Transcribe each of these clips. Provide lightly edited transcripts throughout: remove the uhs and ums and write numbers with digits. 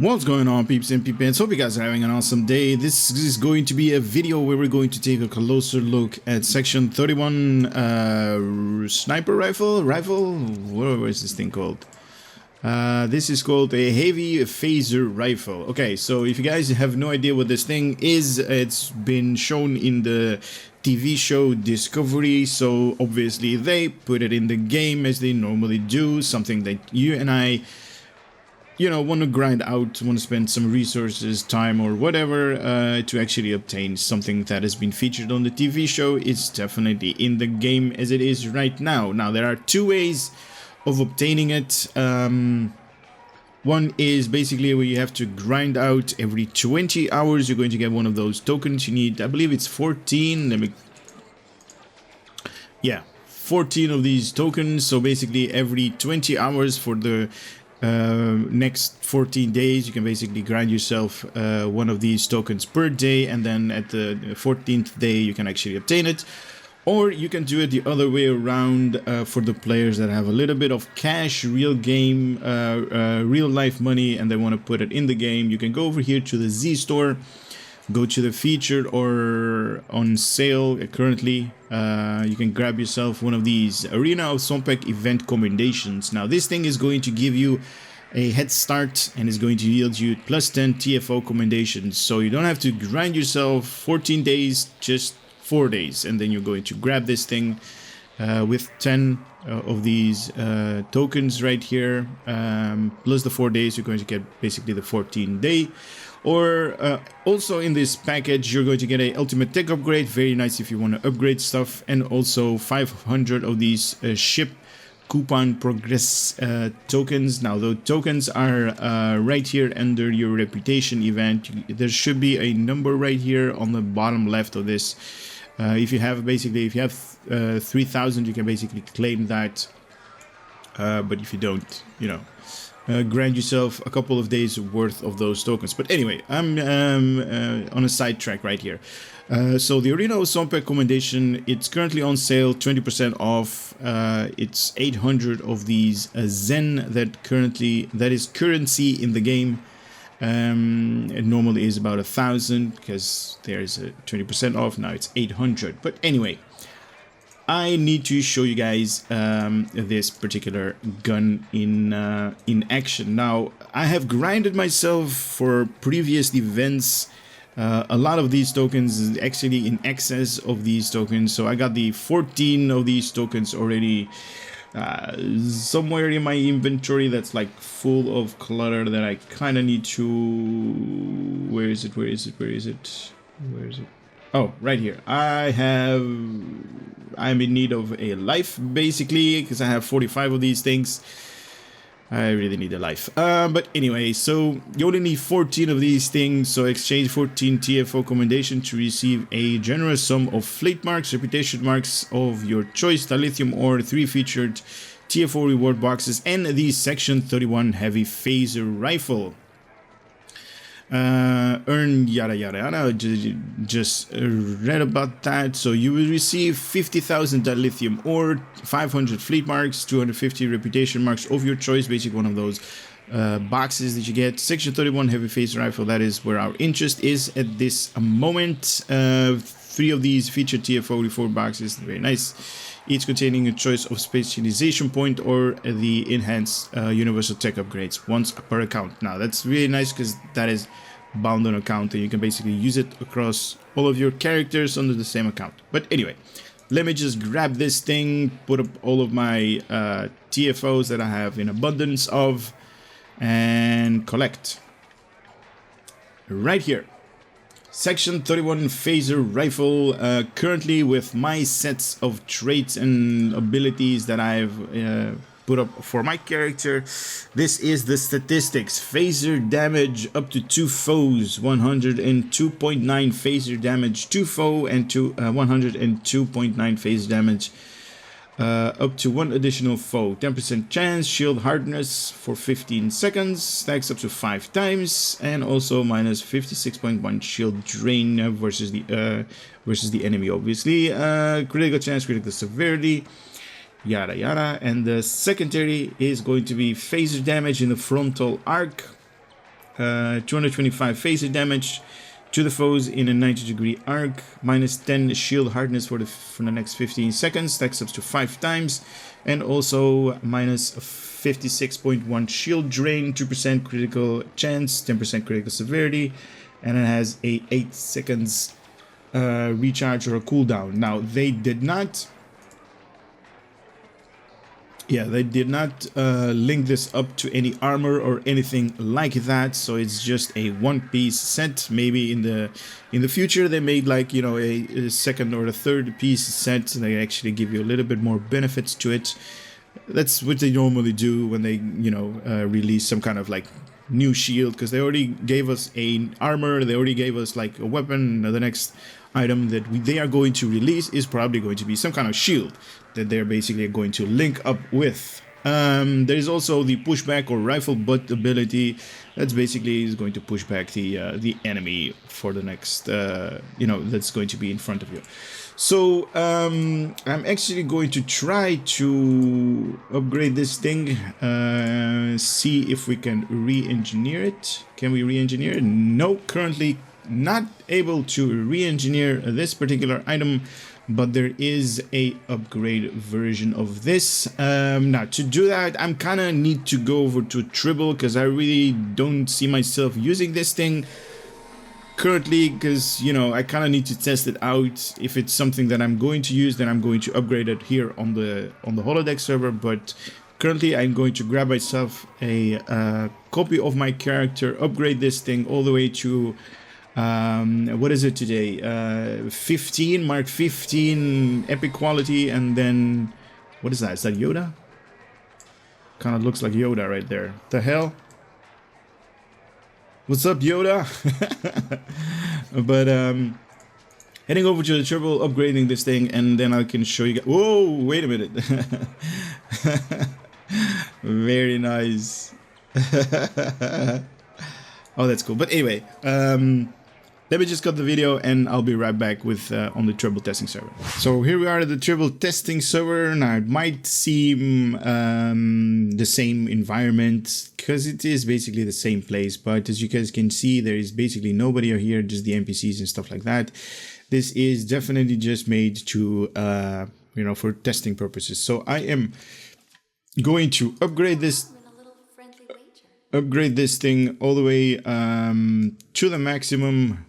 What's going on, peeps and peepins? Hope you guys are having an awesome day. This is going to be a video where we're going to take a closer look at Section 31 sniper rifle? What is this thing called? This is called a heavy phaser rifle. Okay, so if you guys have no idea what this thing is, it's been shown in the TV show Discovery, so obviously they put it in the game as they normally do, something that you and I want to grind out, want to spend some resources, time, or whatever to actually obtain something that has been featured on the TV show. It's definitely in the game as it is right now. Now, there are two ways of obtaining it. One is basically where you have to grind out every 20 hours. You're going to get one of those tokens. You need, I believe it's 14. 14 of these tokens. So basically every 20 hours for the next 14 days you can basically grind yourself one of these tokens per day, and then at the 14th day you can actually obtain it. Or you can do it the other way around for the players that have a little bit of cash, real game, real life money, and they want to put it in the game. You can go over here to the Z store, go to the featured or on sale currently. You can grab yourself one of these Arena of Sompek event commendations. Now this thing is going to give you a head start and is going to yield you plus 10 TFO commendations. So you don't have to grind yourself 14 days, just 4 days. And then you're going to grab this thing with 10 of these tokens right here. Plus the 4 days, you're going to get basically the 14 day. Or also in this package you're going to get a ultimate tech upgrade, very nice if you want to upgrade stuff, and also 500 of these ship coupon progress tokens. Now the tokens are right here under your reputation event. There should be a number right here on the bottom left of this. If you have 3,000 you can basically claim that, but if you don't, grant yourself a couple of days worth of those tokens. But anyway, I'm on a sidetrack right here. So the Arena of Sompek commendation, it's currently on sale, 20% off. It's 800 of these Zen that is currency in the game. It normally is about 1,000 because there's a 20% off. Now it's 800. But anyway, I need to show you guys this particular gun in action. Now, I have grinded myself for previous events. A lot of these tokens is actually in excess of these tokens. So I got the 14 of these tokens already somewhere in my inventory that's like full of clutter that I kind of need to... Where is it? Oh, right here. I'm in need of a life, basically, because I have 45 of these things. I really need a life. But anyway, so you only need 14 of these things. So exchange 14 TFO commendation to receive a generous sum of fleet marks, reputation marks of your choice, dilithium or 3 featured TFO reward boxes, and the Section 31 heavy phaser rifle. Earn yada yada yada. Just read about that. So you will receive 50,000 dilithium or 500 fleet marks, 250 reputation marks of your choice, basically one of those boxes that you get. Section 31 heavy phaser rifle, that is where our interest is at this moment. 3 of these featured TFO reward boxes, very nice, each containing a choice of specialization point or the enhanced universal tech upgrades, once per account. Now that's really nice because that is bound on account and you can basically use it across all of your characters under the same account. But anyway, let me just grab this thing, put up all of my TFOs that I have in abundance of, and collect. Right here, Section 31 phaser rifle, currently with my sets of traits and abilities that I've put up for my character. This is the statistics. Phaser damage up to 2 foes, 102.9 phaser damage 2 foe, and 102.9 phaser damage up to 1 additional foe. 10% chance, shield hardness for 15 seconds, stacks up to 5 times, and also minus 56.1 shield drain versus the enemy, obviously. Critical chance, critical severity, yada yada. And the secondary is going to be phaser damage in the frontal arc, 225 phaser damage to the foes in a 90-degree arc, minus 10 shield hardness for the next 15 seconds, stacks up to 5 times, and also minus 56.1 shield drain, 2% critical chance, 10% critical severity, and it has a 8 seconds recharge or a cooldown. Now they did not link this up to any armor or anything like that, so it's just a one-piece set. Maybe in the future they made, like, you know, a second or a third piece set. They actually give you a little bit more benefits to it. That's what they normally do when they, you know, release some kind of like new shield, because they already gave us an armor, they already gave us like a weapon. The next item that they are going to release is probably going to be some kind of shield that they're basically going to link up with. There is also the pushback or rifle butt ability. That's basically is going to push back the enemy for the next, you know, that's going to be in front of you. So I'm actually going to try to upgrade this thing, see if we can re-engineer it. Can we re-engineer it? No, currently not able to re-engineer this particular item, but there is a upgrade version of this. Now to do that, I'm kind of need to go over to Tribble, because I really don't see myself using this thing currently, because, you know, I kind of need to test it out. If it's something that I'm going to use, then I'm going to upgrade it here on the holodeck server. But currently I'm going to grab myself a copy of my character, upgrade this thing all the way to what is it today, 15, mark 15 epic quality, and then what is that? Is that Yoda? Kind of looks like Yoda right there. The hell? What's up, Yoda? But heading over to the Tribble, upgrading this thing, and then I can show you guys. Whoa, wait a minute. Very nice. Oh, that's cool. But anyway, let me just cut the video and I'll be right back with on the Tribble testing server. So here we are at the Tribble testing server. Now it might seem the same environment, because it is basically the same place, but as you guys can see, there is basically nobody here, just the NPCs and stuff like that. This is definitely just made to you know, for testing purposes. So I am going to upgrade this thing all the way to the maximum,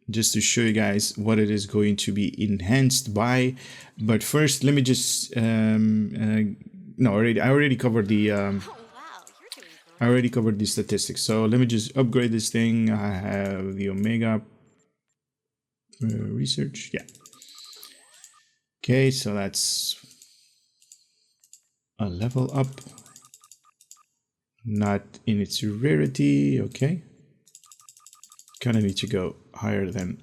just to show you guys what it is going to be enhanced by. But first, let me just no, I already covered the statistics. So let me just upgrade this thing. I have the Omega research. Yeah. Okay, so that's a level up. Not in its rarity. Okay. Kind of need to go higher than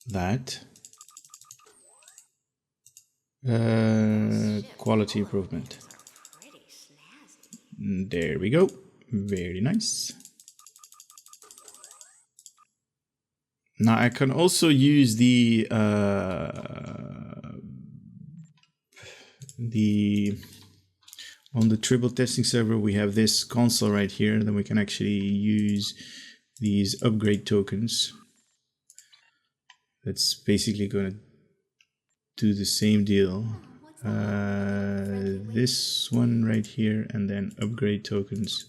that. Quality improvement. There we go. Very nice. Now I can also use the on the Tribble testing server, we have this console right here. Then we can actually use these upgrade tokens. That's basically going to do the same deal. This one right here, and then upgrade tokens.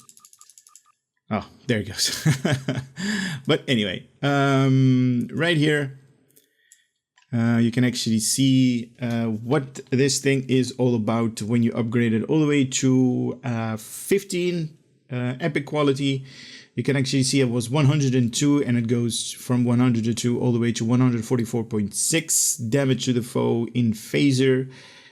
Oh, there it goes. But anyway, right here, you can actually see what this thing is all about when you upgrade it all the way to 15 epic quality. You can actually see it was 102, and it goes from 102 all the way to 144.6 damage to the foe in phaser,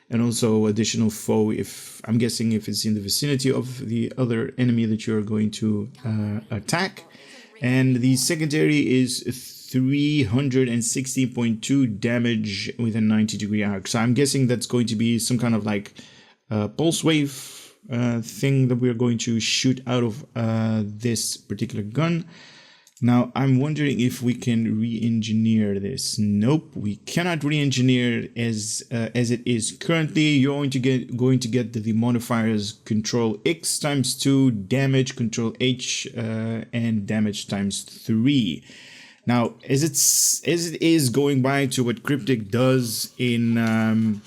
and also additional foe, if I'm guessing if it's in the vicinity of the other enemy that you're going to attack. And the secondary is 360.2 damage with a 90-degree arc. So I'm guessing that's going to be some kind of like pulse wave thing that we're going to shoot out of this particular gun. Now, I'm wondering if we can re-engineer this. Nope, we cannot re-engineer as it is currently. You're going to get the modifiers Control X times 2, damage Control H, and damage times 3. Now, as it is going by to what Cryptic does in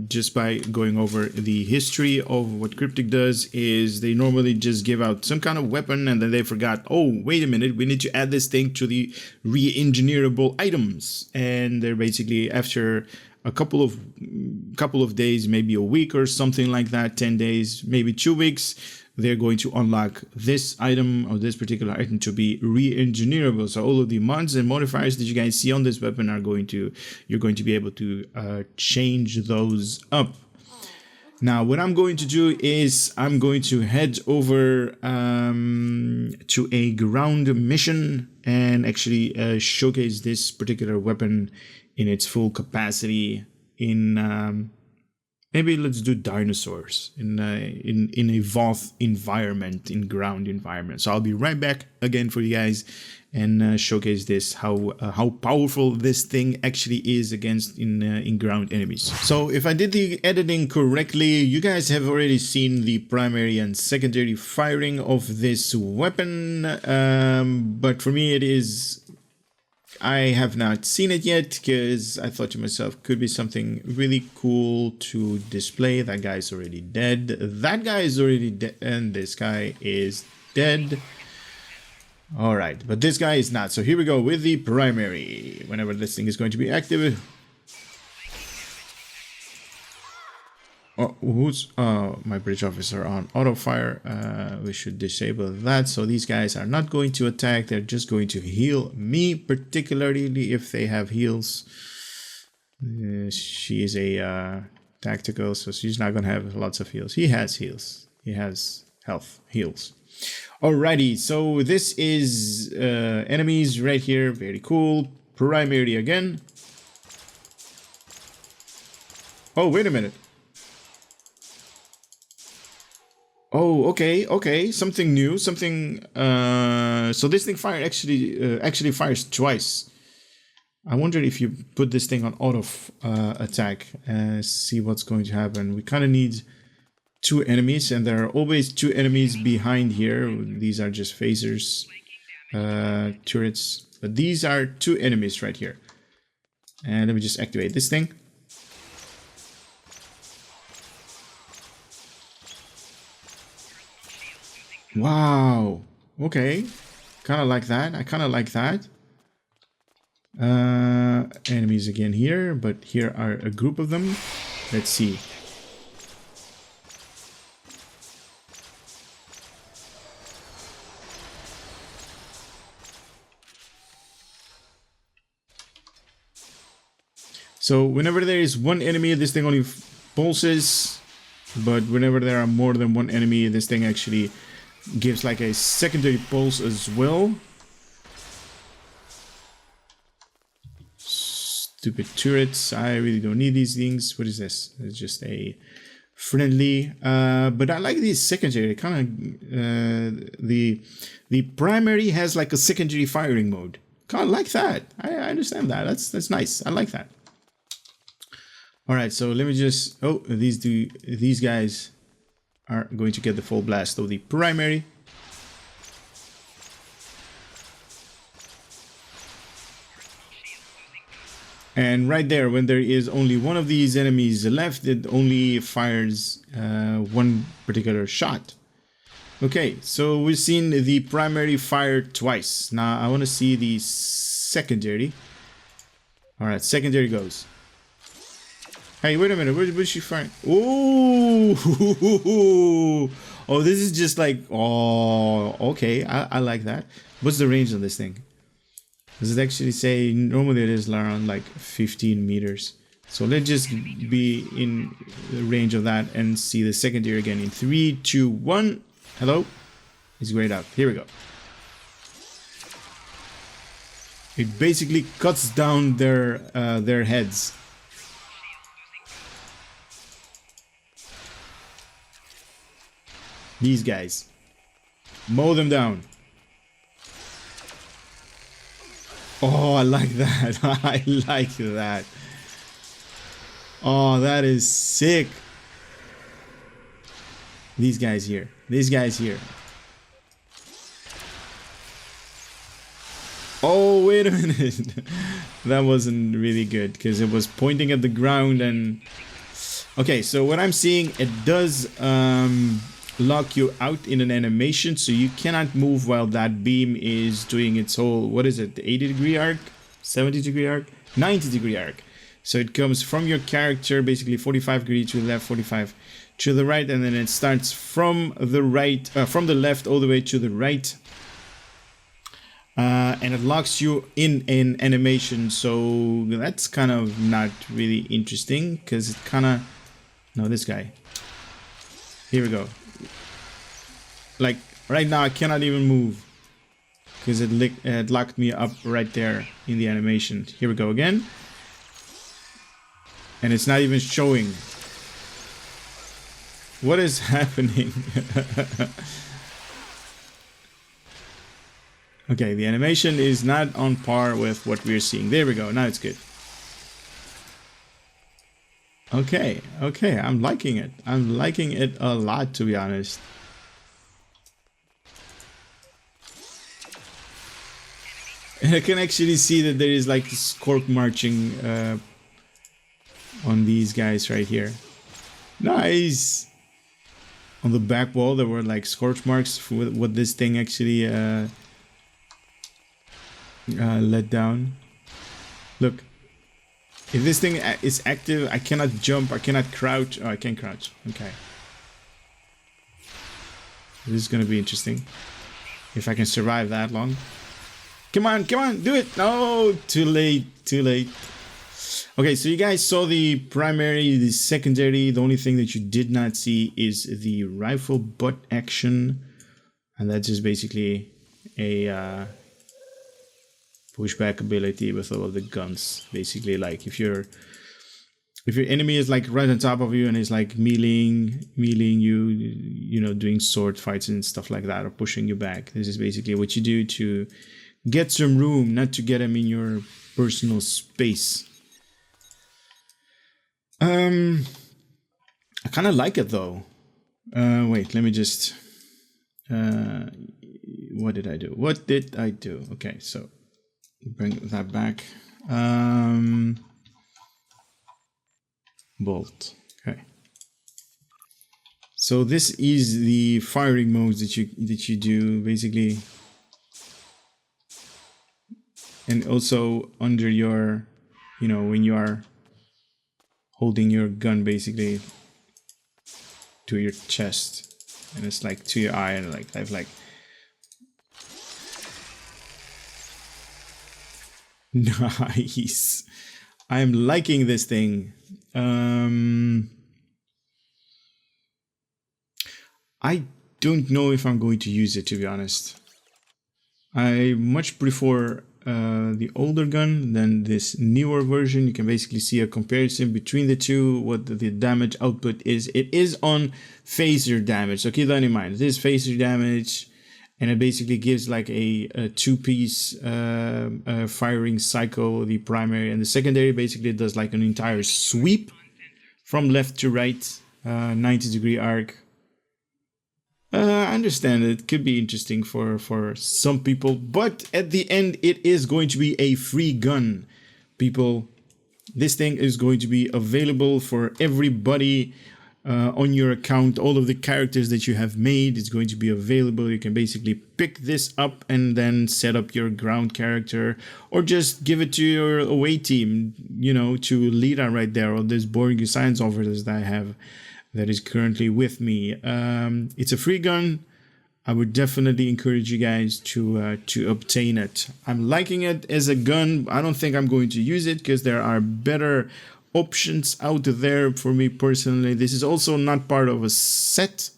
just by going over the history of what Cryptic does, is they normally just give out some kind of weapon and then they forgot, oh, wait a minute, we need to add this thing to the re-engineerable items. And they're basically, after a couple of days, maybe a week or something like that, 10 days, maybe 2 weeks, they're going to unlock this item or this particular item to be re-engineerable. So all of the mods and modifiers that you guys see on this weapon are you're going to be able to change those up. Now, what I'm going to do is I'm going to head over to a ground mission and actually showcase this particular weapon in its full capacity in maybe let's do dinosaurs in a Voth environment, in ground environment. So I'll be right back again for you guys and showcase this, how powerful this thing actually is against in ground enemies. So if I did the editing correctly, you guys have already seen the primary and secondary firing of this weapon. But for me, I have not seen it yet because I thought to myself, could be something really cool to display. That guy's already dead. That guy is already dead. And this guy is dead. All right, but this guy is not. So here we go with the primary. Whenever this thing is going to be active. Oh, my bridge officer on auto fire. We should disable that. So these guys are not going to attack. They're just going to heal me, particularly if they have heals. She is a tactical, so she's not going to have lots of heals. He has heals. He has health heals. Alrighty, so this is enemies right here. Very cool. Primary again. Oh, wait a minute. Oh, okay, something new, something. So this thing actually fires twice. I wonder if you put this thing on auto attack, see what's going to happen. We kind of need 2 enemies, and there are always 2 enemies behind here. These are just phasers, turrets, but these are 2 enemies right here. And let me just activate this thing. Wow. Okay. Kind of like that. I kind of like that. Enemies again here, but here are a group of them. Let's see. So whenever there is one enemy, this thing only pulses. But whenever there are more than one enemy, this thing actually gives like a secondary pulse as well. Stupid turrets. I really don't need these things. What is this? It's just a friendly. But I like these secondary. Kind of the primary has like a secondary firing mode. Kind of like that. I understand that. That's nice. I like that. All right. So let me just. Oh, these guys are going to get the full blast of the primary. And right there, when there is only one of these enemies left, it only fires one particular shot. Okay, so we've seen the primary fire twice. Now I want to see the secondary. All right, secondary goes. Hey, wait a minute. Where's she firing? Oh, oh, this is just like, oh, okay. I like that. What's the range on this thing? Does it actually say? Normally it is around like 15 meters. So let's just be in the range of that and see the secondary again in 3, 2, 1. Hello? It's grayed out. Here we go. It basically cuts down their heads. These guys. Mow them down. Oh, I like that. I like that. Oh, that is sick. These guys here. These guys here. Oh, wait a minute. That wasn't really good because it was pointing at the ground and... Okay, so what I'm seeing, it does lock you out in an animation, so you cannot move while that beam is doing its whole... What is it? The 80-degree arc? 70-degree arc? 90-degree arc. So it comes from your character, basically 45 degrees to the left, 45 to the right, and then it starts from the right, from the left all the way to the right. And it locks you in an animation, so that's kind of not really interesting because it kind of... No, this guy. Here we go. Like right now I cannot even move because it locked me up right there in the animation. Here we go again. And it's not even showing. What is happening? Okay, the animation is not on par with what we're seeing. There we go. Now it's good. Okay, okay. I'm liking it. I'm liking it a lot, to be honest. And I can actually see that there is like Scorp marching on these guys right here. Nice! On the back wall there were like scorch marks for what this thing actually let down. Look, if this thing is active, I cannot jump, I cannot crouch. Oh, I can crouch. Okay. This is gonna be interesting. If I can survive that long. Come on, come on, do it! No, too late, too late. Okay, so you guys saw the primary, the secondary. The only thing that you did not see is the rifle butt action. And that's just basically a pushback ability with all of the guns. Basically, like if your enemy is like right on top of you and is like meleeing you, you know, doing sword fights and stuff like that, or pushing you back. This is basically what you do to get some room, not to get them in your personal space. I kind of like it though. Wait, let me just... what did I do? What did I do? Okay, so bring that back. Bolt. Okay. So this is the firing modes that you do basically, and also under your, you know, when you are holding your gun basically to your chest, and it's like to your eye, and like I've like nice. I'm liking this thing. I don't know if I'm going to use it, to be honest. I much prefer the older gun than this newer version. You can basically see a comparison between the two, what the damage output is. It is on phaser damage, so keep that in mind. It is phaser damage, and it basically gives like a two-piece firing cycle, the primary, and the secondary basically does like an entire sweep from left to right, 90-degree arc. I understand it could be interesting for some people, but at the end it is going to be a free gun, people. This thing is going to be available for everybody on your account. All of the characters that you have made is going to be available. You can basically pick this up and then set up your ground character, or just give it to your away team, you know, to Lita right there, or this Borg science officers that I have that is currently with me. It's a free gun. I would definitely encourage you guys to obtain it. I'm liking it as a gun. I don't think I'm going to use it because there are better options out there for me personally. This is also not part of a set,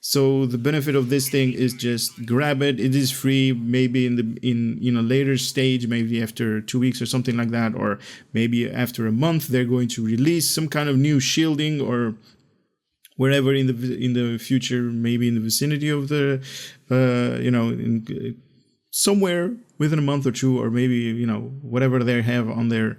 so the benefit of this thing is just grab it. It is free. Maybe in a later stage, maybe after 2 weeks or something like that, or maybe after a month, they're going to release some kind of new shielding, or wherever in the future, maybe in the vicinity of the somewhere within a month or two, or maybe, you know, whatever they have on their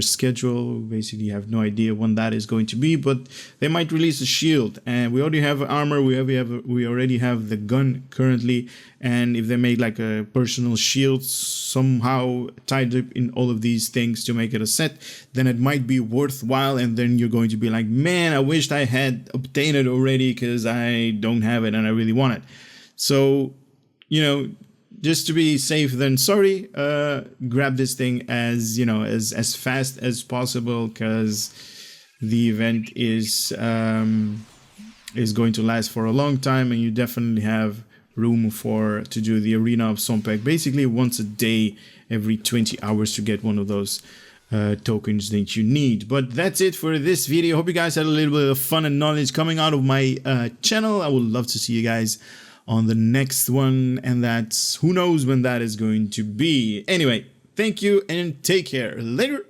schedule. Basically, have no idea when that is going to be, but they might release a shield. And we already have armor, we already have the gun currently, and if they make like a personal shield somehow tied up in all of these things to make it a set, then it might be worthwhile. And then you're going to be like, man, I wished I had obtained it already because I don't have it and I really want it. So, you know, just to be safe than sorry, grab this thing as, you know, as fast as possible, because the event is going to last for a long time, and you definitely have room to do the Arena of Sompek basically once a day, every 20 hours, to get one of those tokens that you need. But that's it for this video. Hope you guys had a little bit of fun and knowledge coming out of my channel. I would love to see you guys on the next one, and that's, who knows when that is going to be. Anyway, thank you and take care. Later.